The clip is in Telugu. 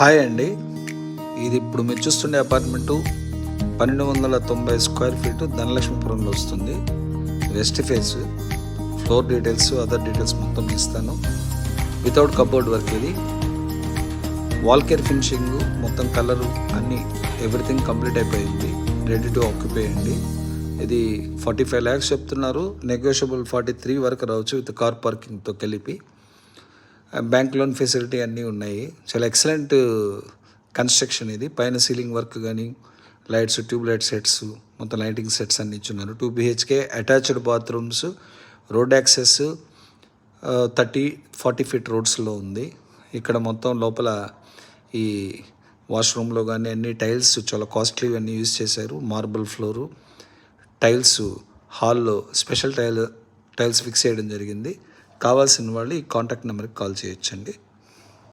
హాయ్ అండి. ఇది ఇప్పుడు మీరు చూస్తుండే అపార్ట్మెంటు 1290 స్క్వేర్ ఫీటు ధనలక్ష్మీపురంలో వస్తుంది. West face. Floor details, other details మొత్తం ఇస్తాను. వితౌట్ కబోర్డ్ వర్క్ ఇది. వాల్ కేర్ ఫినిషింగ్ మొత్తం కలరు అన్నీ ఎవ్రీథింగ్ కంప్లీట్ అయిపోయింది. రెడీ టు ఆక్యుపై అండి. ఇది 45 lakhs చెప్తున్నారు. నెగోషియబుల్ 43 వరకు రావచ్చు విత్ కార్ పార్కింగ్తో కలిపి. బ్యాంక్ లోన్ ఫెసిలిటీ అన్నీ ఉన్నాయి. చాలా ఎక్సలెంట్ కన్స్ట్రక్షన్ ఇది. పైన సీలింగ్ వర్క్ కానీ, లైట్స్, ట్యూబ్ లైట్ సెట్స్, మొత్తం లైటింగ్ సెట్స్ అన్ని ఇచ్చున్నారు. 2 BHK attached bathrooms, road access 30-40 feet రోడ్స్లో ఉంది. ఇక్కడ మొత్తం లోపల ఈ వాష్రూమ్లో కానీ అన్ని టైల్స్ చాలా కాస్ట్లీ అన్నీ యూజ్ చేశారు. మార్బుల్ ఫ్లోరు, టైల్స్, హాల్లో స్పెషల్ టైల్స్ ఫిక్స్ చేయడం జరిగింది. కావాల్సిన వాళ్ళు ఈ కాంటాక్ట్ నెంబర్కి కాల్ చేయొచ్చండి.